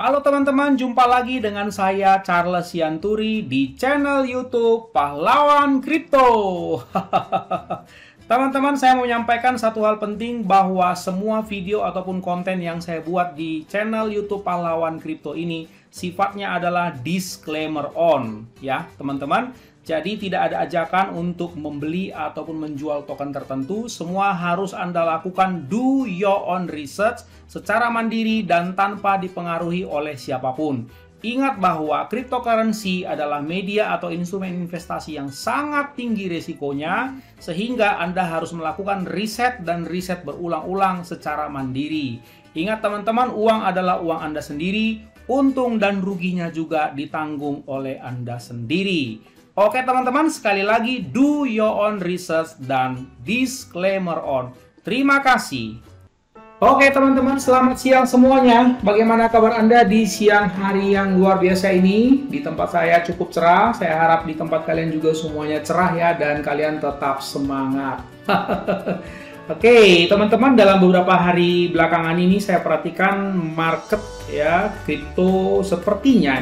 Halo teman-teman, jumpa lagi dengan saya Charles Sianturi di channel YouTube Pahlawan Kripto. Teman-teman, saya mau menyampaikan satu hal penting bahwa semua video ataupun konten yang saya buat di channel YouTube Pahlawan Kripto ini sifatnya adalah disclaimer on, ya teman-teman. Jadi tidak ada ajakan untuk membeli ataupun menjual token tertentu. Semua harus Anda lakukan do your own research secara mandiri dan tanpa dipengaruhi oleh siapapun. Ingat bahwa cryptocurrency adalah media atau instrumen investasi yang sangat tinggi risikonya, sehingga Anda harus melakukan riset dan riset berulang-ulang secara mandiri. Ingat teman-teman, uang adalah uang Anda sendiri, untung dan ruginya juga ditanggung oleh Anda sendiri. Oke teman-teman, sekali lagi do your own research dan disclaimer on. Terima kasih. Oke teman-teman, selamat siang semuanya. Bagaimana kabar Anda di siang hari yang luar biasa ini? Di tempat saya cukup cerah. Saya harap di tempat kalian juga semuanya cerah ya, dan kalian tetap semangat. Oke teman-teman, dalam beberapa hari belakangan ini saya perhatikan market ya, kripto sepertinya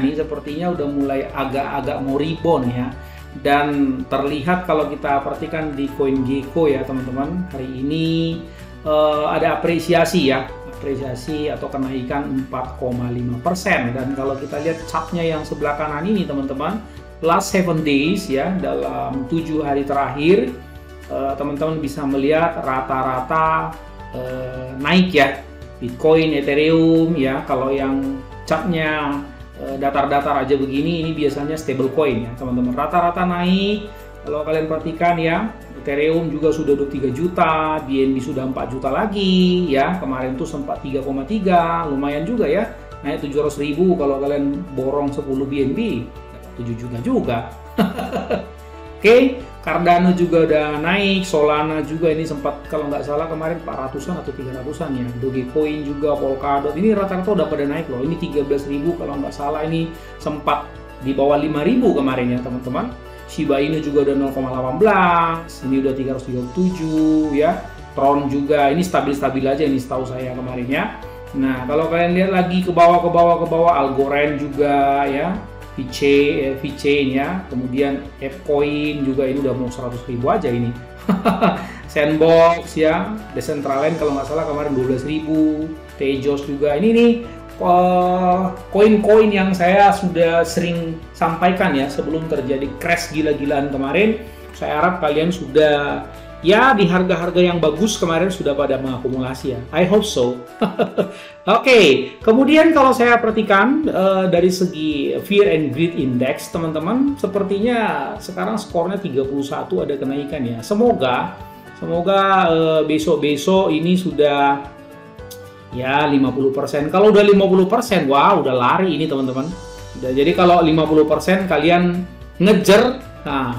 udah mulai agak-agak mau rebound ya. Dan terlihat kalau kita perhatikan di CoinGecko ya teman-teman, hari ini ada apresiasi atau kenaikan 4,5%. Dan kalau kita lihat chartnya yang sebelah kanan ini teman-teman, last 7 days ya, dalam 7 hari terakhir, teman-teman bisa melihat rata-rata naik ya, Bitcoin, Ethereum ya. Kalau yang chartnya datar-datar aja begini, ini biasanya stable coin ya teman-teman, rata-rata naik. Kalau kalian perhatikan ya, Ethereum juga sudah 23 juta, BNB sudah 4 juta lagi ya, kemarin tuh sempat 3,3, lumayan juga ya, naik 700.000. Kalau kalian borong 10 BNB 7 juta juga. Oke, Cardano juga udah naik, Solana juga ini sempat kalau nggak salah kemarin 400-an atau 300-an ya. Dogecoin juga, Polkadot ini rata-rata udah pada naik loh. Ini 13.000 kalau nggak salah, ini sempat di bawah 5.000 kemarin ya teman-teman. Shiba Inu juga udah 0,18, ini udah 337 ya. Tron juga ini stabil-stabil aja ini setahu saya kemarin ya. Nah, kalau kalian lihat lagi ke bawah, Algorand juga ya. VeChain ya, kemudian Appcoin juga ini udah mau 100.000 aja ini. Sandbox ya, Decentraland kalau nggak salah kemarin 12.000, Tezos juga. Ini nih koin-koin yang saya sudah sering sampaikan ya sebelum terjadi crash gila-gilaan kemarin. Saya harap kalian sudah ya di harga-harga yang bagus kemarin sudah pada mengakumulasi ya. I hope so. Oke, kemudian kalau saya perhatikan dari segi Fear and Greed Index teman-teman, sepertinya sekarang skornya 31 ada kenaikan ya. Semoga besok-besok ini sudah ya 50%. Kalau udah 50%, wow udah lari ini teman-teman. Jadi kalau 50% kalian ngejar, nah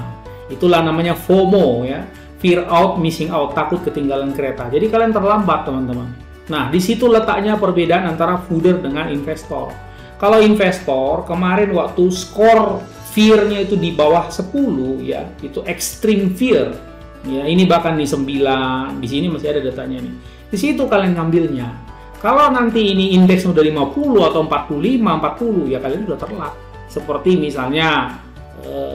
itulah namanya FOMO ya. Fear out, missing out, takut ketinggalan kereta. Jadi kalian terlambat teman-teman. Nah, di situ letaknya perbedaan antara founder dengan investor. Kalau investor kemarin waktu skor fear-nya itu di bawah 10 ya, itu extreme fear. Ya, ini bahkan di 9, di sini masih ada datanya nih. Di situ kalian ngambilnya. Kalau nanti ini indeks udah 50 atau 45, 40 ya kalian udah telat. Seperti misalnya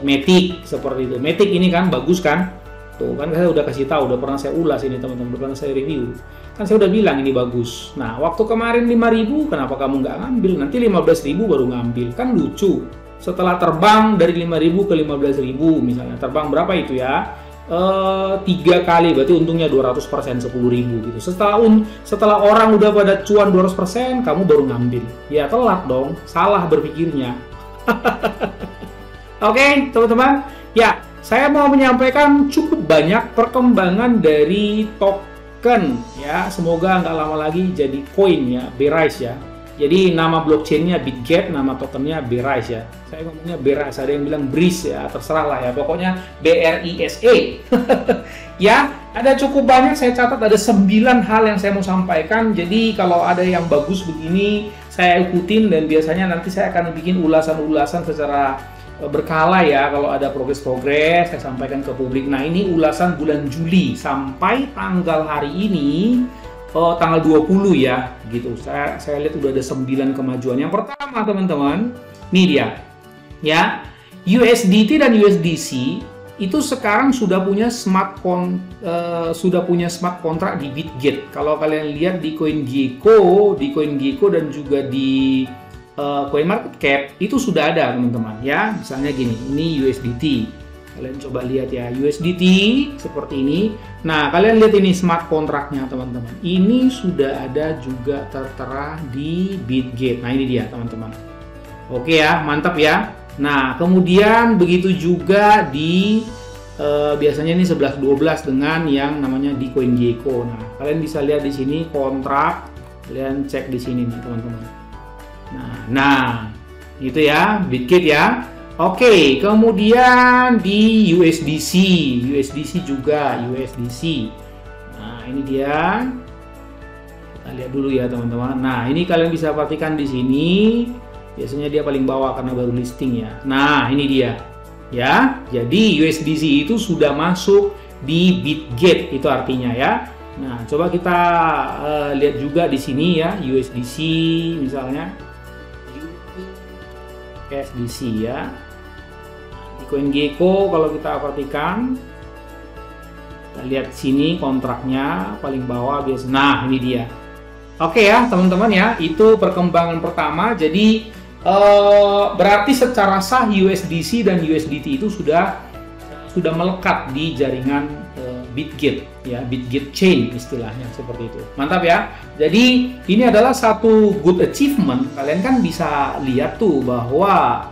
Matic seperti itu. Matic ini kan bagus kan? Tuh kan saya udah kasih tahu, udah pernah saya ulas ini teman-teman, udah pernah saya review. Kan saya udah bilang ini bagus. Nah, waktu kemarin 5.000, kenapa kamu nggak ngambil? Nanti 15.000 baru ngambil. Kan lucu. Setelah terbang dari 5.000 ke 15.000 misalnya, terbang berapa itu ya? 3 kali, berarti untungnya 200%, 10.000 gitu. Setelah orang udah pada cuan 200%, kamu baru ngambil. Ya telat dong, salah berpikirnya. Oke, teman-teman. Ya, saya mau menyampaikan cukup banyak perkembangan dari token ya. Semoga nggak lama lagi jadi koin ya, Berise ya. Jadi nama blockchainnya BitGet, nama tokennya Berise ya. Saya ngomongnya Berise, ada yang bilang Breeze ya, terserah lah ya. Pokoknya BRISE. Ya, ada cukup banyak, saya catat ada 9 hal yang saya mau sampaikan. Jadi kalau ada yang bagus begini, saya ikutin dan biasanya nanti saya akan bikin ulasan-ulasan secara berkala ya. Kalau ada progres saya sampaikan ke publik. Nah, ini ulasan bulan Juli sampai tanggal hari ini tanggal 20 ya, gitu. Saya lihat udah ada 9 kemajuan. Yang pertama teman-teman, ini dia, ya, USDT dan USDC itu sekarang sudah punya smart contract di Bitget. Kalau kalian lihat di CoinGecko, dan juga di CoinMarketCap itu sudah ada teman-teman ya. Misalnya gini, ini USDT. Kalian coba lihat ya, USDT seperti ini. Nah, kalian lihat ini smart contract-nya teman-teman. Ini sudah ada juga tertera di Bitget. Nah, ini dia teman-teman. Oke ya, mantap ya. Nah, kemudian begitu juga di biasanya ini 11-12 dengan yang namanya di CoinGecko. Nah, kalian bisa lihat di sini kontrak. Kalian cek di sini nih teman-teman. Nah, gitu ya, Bitget ya. Oke, kemudian di USDC juga USDC. Nah, ini dia. Kita lihat dulu ya teman-teman. Nah, ini kalian bisa perhatikan di sini. Biasanya dia paling bawah karena baru listing ya. Nah, ini dia. Ya, jadi USDC itu sudah masuk di Bitget, itu artinya ya. Nah, coba kita lihat juga di sini ya, USDC misalnya. USDC ya. Di CoinGecko kalau kita perhatikan, kita lihat sini kontraknya paling bawah biasa. Nah, ini dia. Oke ya, teman-teman ya, itu perkembangan pertama. Jadi berarti secara sah USDC dan USDT itu sudah melekat di jaringan Bitget ya, Bitget Chain istilahnya seperti itu. Mantap ya. Jadi ini adalah satu good achievement. Kalian kan bisa lihat tuh bahwa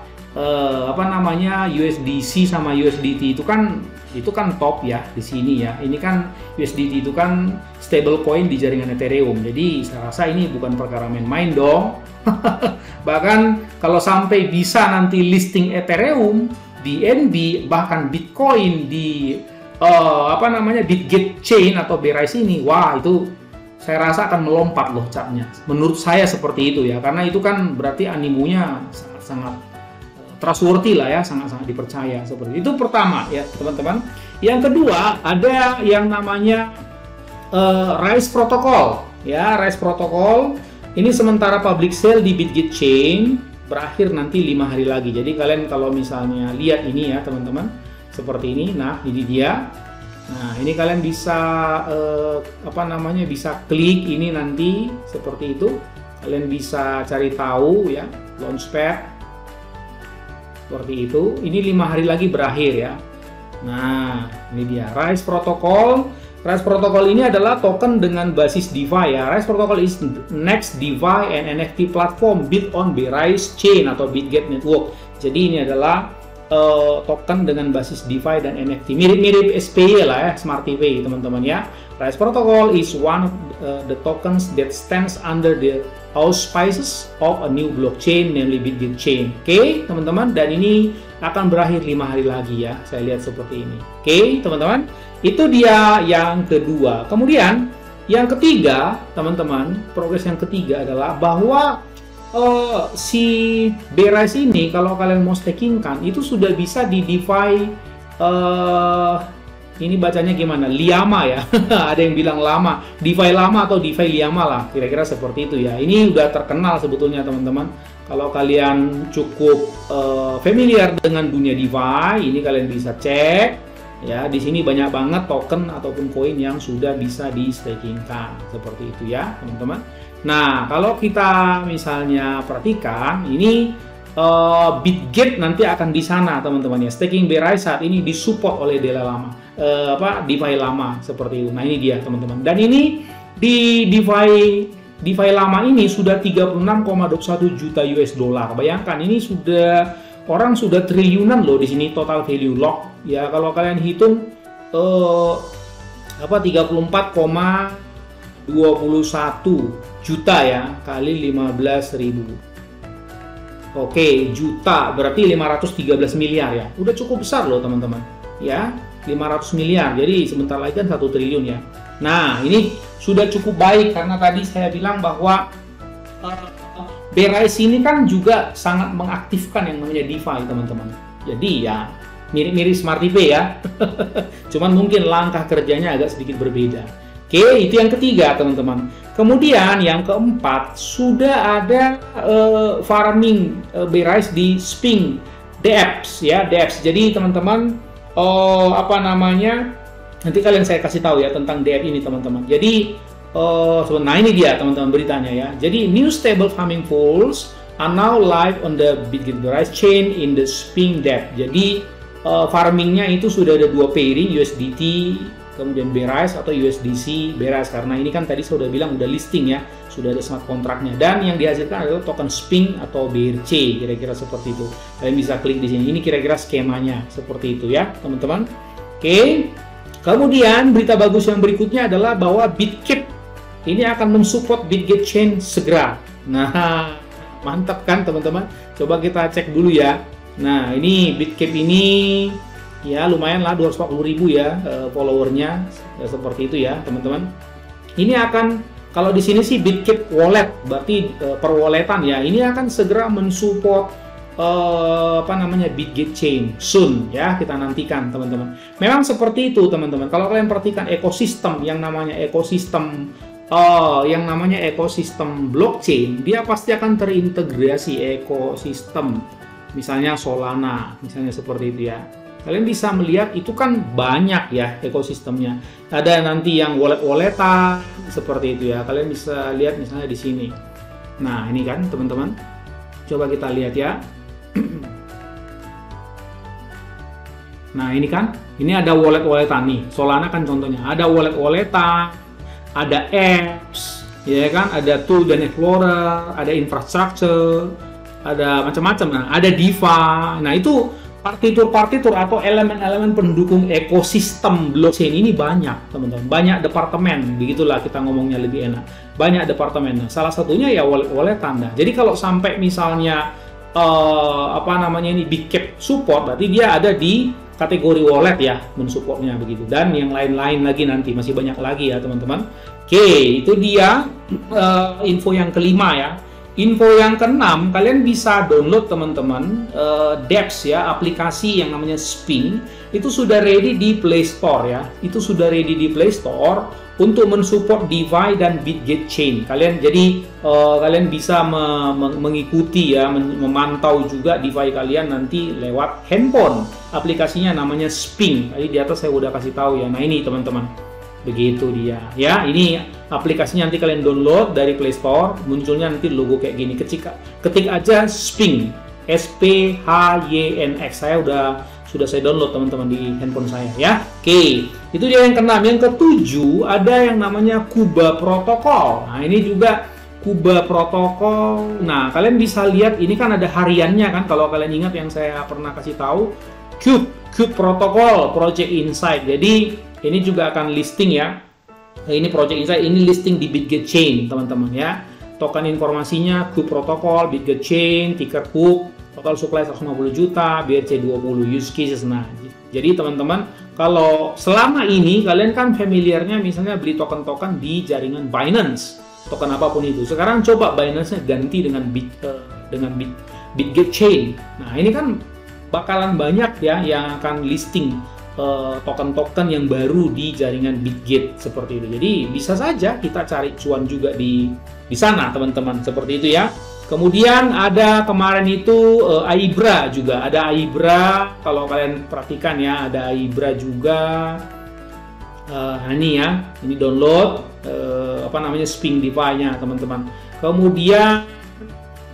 USDC sama USDT itu kan top ya di sini ya. Ini kan USDT itu kan stable coin di jaringan Ethereum. Jadi saya rasa ini bukan perkara main-main dong. Bahkan kalau sampai bisa nanti listing Ethereum, BNB, bahkan Bitcoin di Bitget Chain atau Berise ini, wah itu saya rasa akan melompat loh chartnya. Menurut saya seperti itu ya, karena itu kan berarti animonya sangat trustworthy lah ya, sangat-sangat dipercaya seperti itu. Pertama ya teman-teman. Yang kedua ada yang namanya Rise Protocol ya, Rise Protocol. Ini sementara public sale di Bitget Chain berakhir nanti 5 hari lagi. Jadi kalian kalau misalnya lihat ini ya teman-teman, seperti ini. Nah, ini dia. Nah, ini kalian bisa bisa klik ini nanti seperti itu. Kalian bisa cari tahu ya, launchpad. Seperti itu. Ini 5 hari lagi berakhir ya. Nah, ini dia Rise Protocol. Rise Protocol ini adalah token dengan basis DeFi ya. Rise Protocol is next DeFi and NFT platform built on Berise Chain atau Bitget Network. Jadi ini adalah token dengan basis DeFi dan NFT. Mirip-mirip SPY lah ya, Smart TV teman-teman ya. Rise Protocol is one of the tokens that stands under the auspices of a new blockchain, namely Bitget Chain. Oke, teman-teman, dan ini akan berakhir 5 hari lagi ya. Saya lihat seperti ini. Oke, teman-teman. Itu dia yang kedua. Kemudian yang ketiga, teman-teman, progres yang ketiga adalah bahwa si Berise ini kalau kalian mau staking kan itu sudah bisa di DeFi ini bacanya gimana? Liama ya. Ada yang bilang lama, DeFi lama atau DeFi Liama lah, kira-kira seperti itu ya. Ini udah terkenal sebetulnya teman-teman. Kalau kalian cukup familiar dengan dunia DeFi, ini kalian bisa cek. Ya, di sini banyak banget token ataupun koin yang sudah bisa di stakingkan seperti itu ya, teman-teman. Nah, kalau kita misalnya perhatikan ini Bitget nanti akan di sana, teman-teman ya. Staking Berise saat ini disupport oleh DeFi lama seperti itu. Nah, ini dia, teman-teman. Dan ini di DeFi lama ini sudah 36,21 juta US dollar. Bayangkan ini orang sudah triliunan loh di sini total value lock. Ya kalau kalian hitung 34,21 juta ya kali 15.000. Oke, juta berarti 513 miliar ya. Udah cukup besar loh teman-teman. Ya, 500 miliar. Jadi sebentar lagi kan 1 triliun ya. Nah, ini sudah cukup baik karena tadi saya bilang bahwa Berise ini kan juga sangat mengaktifkan yang namanya DeFi, teman-teman. Jadi ya mirip-mirip Smart TV ya. Cuman mungkin langkah kerjanya agak sedikit berbeda. Oke, itu yang ketiga teman-teman. Kemudian yang keempat, sudah ada farming bearish di SPING dApps ya, dApps. Jadi teman-teman, apa namanya? Nanti kalian saya kasih tahu ya tentang dApp ini teman-teman. Jadi nah ini dia teman-teman beritanya ya. Jadi new stable farming pools are now live on the Bitget Bearish chain in the SPING dApp. Jadi farmingnya itu sudah ada dua pairing, USDT kemudian Bearish atau USDC Bearish, karena ini kan tadi saya sudah bilang udah listing ya, sudah ada smart kontraknya, dan yang dihasilkan adalah token SPING atau BRC, kira-kira seperti itu. Kalian bisa klik di sini. Ini kira-kira skemanya seperti itu ya teman-teman. Oke. Kemudian berita bagus yang berikutnya adalah bahwa Bitget ini akan mensupport Bitget Chain segera. Nah, mantap kan teman-teman? Coba kita cek dulu ya. Nah, ini Bitget ini ya lumayan lah, 240.000 ya followernya, seperti itu ya teman-teman. Ini akan, kalau di sini sih Bitget Wallet, berarti per walletan ya. Ini akan segera mensupport apa namanya Bitget Chain soon ya, kita nantikan teman-teman. Memang seperti itu teman-teman. Kalau kalian perhatikan ekosistem yang namanya ekosistem blockchain, dia pasti akan terintegrasi ekosistem. Misalnya Solana, misalnya seperti itu ya. Kalian bisa melihat itu kan banyak ya ekosistemnya. Ada nanti yang wallet-walletan seperti itu ya. Kalian bisa lihat misalnya di sini. Nah, ini kan teman-teman. Coba kita lihat ya. Nah, ini kan. Ini ada wallet-walletan nih. Solana kan contohnya. Ada wallet-walletan, ada apps, ya kan? Ada tool dan explorer, ada infrastructure, ada macam-macam. Nah, ada DeFi. Nah, itu partitur-partitur atau elemen-elemen pendukung ekosistem blockchain ini banyak teman-teman, banyak departemen, begitulah kita ngomongnya lebih enak, banyak departemen. Nah, salah satunya ya wallet-walletan. Jadi kalau sampai misalnya apa namanya ini Bitget support, berarti dia ada di kategori wallet ya, mensupportnya begitu, dan yang lain-lain lagi nanti masih banyak lagi ya teman-teman. Oke, itu dia info yang kelima ya. Info yang keenam, kalian bisa download teman-teman dApps ya, aplikasi yang namanya SPING, itu sudah ready di Play Store ya. Itu sudah ready di Play Store untuk mensupport DeFi dan Bitget Chain. Kalian jadi kalian bisa mengikuti ya, memantau juga DeFi kalian nanti lewat handphone. Aplikasinya namanya SPING. Tadi di atas saya udah kasih tahu ya. Nah, ini teman-teman. Begitu dia ya, ini aplikasinya nanti kalian download dari Play Store, munculnya nanti logo kayak gini. Ketik aja SPING, SPHYNX. Sudah saya download teman-teman di handphone saya ya. Oke, itu dia yang keenam. Yang ketujuh ada yang namanya Kuba Protocol. Nah, ini juga Kuba Protocol. Nah, kalian bisa lihat ini kan ada hariannya kan, kalau kalian ingat yang saya pernah kasih tahu, Cube Protocol Project Insight. Jadi ini juga akan listing ya. Ini Project Insight, ini listing di Bitget Chain teman-teman ya. Token informasinya Cube Protocol, Bitget Chain, ticker Cube, total supply 150 juta, BRC 20, use cases. Nah, jadi teman-teman, kalau selama ini kalian kan familiarnya misalnya beli token-token di jaringan Binance, token apapun itu. Sekarang coba Binance-nya ganti dengan Bitget Chain. Nah, ini kan bakalan banyak ya yang akan listing token-token yang baru di jaringan Bitget seperti itu. Jadi bisa saja kita cari cuan juga di sana teman-teman, seperti itu ya. Kemudian ada kemarin itu Aibra juga, ada Aibra, kalau kalian perhatikan ya, ada Aibra juga. Ini ya, ini download apa namanya SPING DeFi-nya teman-teman. Kemudian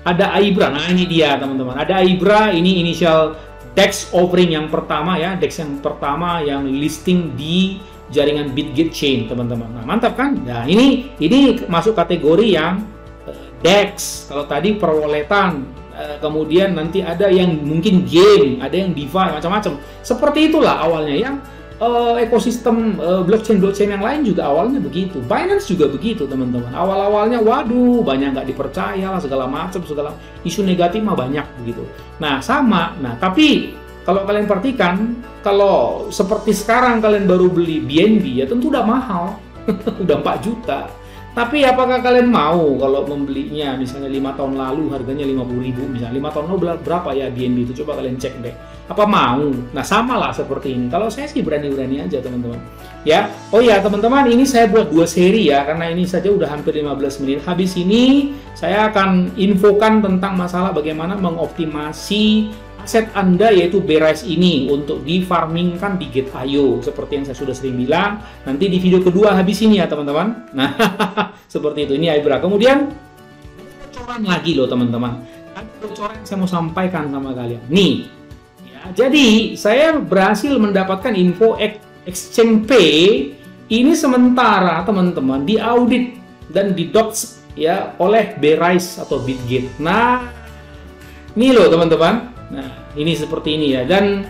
ada Aibra. Nah, ini dia teman-teman. Ada Aibra, ini initial DEX offering yang pertama ya, DEX yang pertama yang listing di jaringan Bitget Chain teman-teman. Nah, mantap kan? Nah, ini masuk kategori yang DEX. Kalau tadi per walletan, kemudian nanti ada yang mungkin game, ada yang DeFi, macam-macam. Seperti itulah awalnya yang ekosistem blockchain yang lain juga awalnya begitu. Binance juga begitu teman-teman. Awal-awalnya waduh banyak nggak dipercaya lah, segala macam, segala isu negatif mah banyak begitu. Nah, sama. Nah, tapi kalau kalian perhatikan, kalau seperti sekarang kalian baru beli BNB ya tentu udah mahal. Udah 4 juta. Tapi apakah kalian mau kalau membelinya misalnya 5 tahun lalu harganya 50.000, misalnya 5 tahun lalu berapa ya BNB itu, coba kalian cek deh. Apa mau? Nah, sama lah seperti ini. Kalau saya sih berani-berani aja, teman-teman. Ya. Oh ya, teman-teman, ini saya buat 2 seri ya, karena ini saja udah hampir 15 menit. Habis ini saya akan infokan tentang masalah bagaimana mengoptimasi aset Anda, yaitu Berise ini untuk difarmingkan di Get.io. Seperti yang saya sudah sering bilang, nanti di video kedua habis ini ya, teman-teman. Nah, seperti itu. Ini Ibra. Kemudian bocoran lagi loh, teman-teman. Ada bocoran yang saya mau sampaikan sama kalian. Nih. Jadi, saya berhasil mendapatkan info Exchange Pay ini sementara, teman-teman, diaudit dan didox ya oleh Berise atau Bitget. Nah, ini loh, teman-teman. Nah, ini seperti ini ya. Dan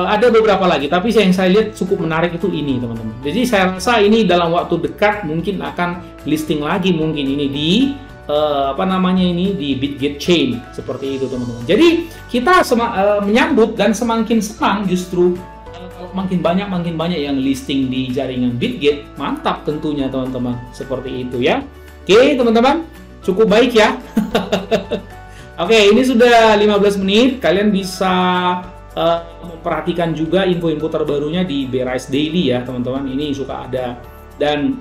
ada beberapa lagi, tapi yang saya lihat cukup menarik itu ini, teman-teman. Jadi, saya rasa ini dalam waktu dekat mungkin akan listing lagi mungkin ini di di Bitget Chain seperti itu, teman-teman. Jadi kita menyambut dan semakin senang justru kalau makin banyak yang listing di jaringan Bitget, mantap tentunya, teman-teman, seperti itu ya. Oke, teman-teman, cukup baik ya. Oke, ini sudah 15 menit. Kalian bisa memperhatikan juga info-info terbarunya di Berise Daily ya, teman-teman. Ini suka ada, dan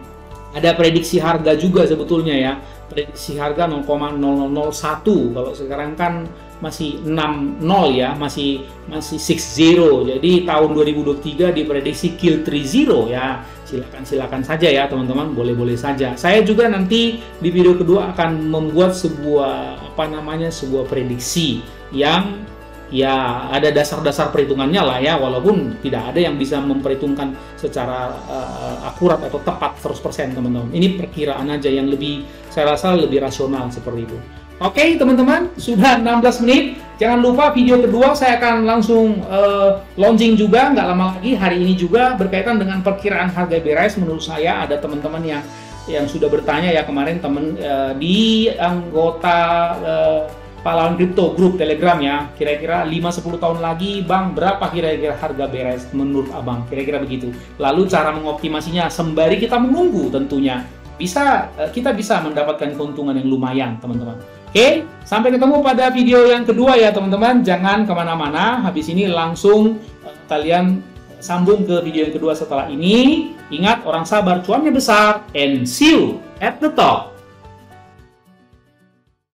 ada prediksi harga juga sebetulnya ya. Prediksi harga 0,0001. Kalau sekarang kan masih 60 ya, masih 60. Jadi tahun 2023 diprediksi kill 30 ya. Silakan saja ya, teman-teman, boleh-boleh saja. Saya juga nanti di video kedua akan membuat sebuah sebuah prediksi yang ya ada dasar-dasar perhitungannya lah ya, walaupun tidak ada yang bisa memperhitungkan secara akurat atau tepat 100%, teman-teman. Ini perkiraan aja yang lebih, saya rasa lebih rasional seperti itu. Oke, teman-teman, sudah 16 menit. Jangan lupa video kedua saya akan langsung launching juga, nggak lama lagi, hari ini juga, berkaitan dengan perkiraan harga Berise. Menurut saya ada teman-teman yang sudah bertanya ya kemarin, di anggota Pahlawan Kripto grup Telegram ya, kira-kira 5-10 tahun lagi Bang, berapa kira-kira harga Berise menurut Abang, kira-kira begitu. Lalu cara mengoptimasinya sembari kita menunggu tentunya kita bisa mendapatkan keuntungan yang lumayan, teman-teman. Oke, sampai ketemu pada video yang kedua ya, teman-teman. Jangan kemana-mana, habis ini langsung kalian sambung ke video yang kedua setelah ini. Ingat, orang sabar cuannya besar, and see you at the top.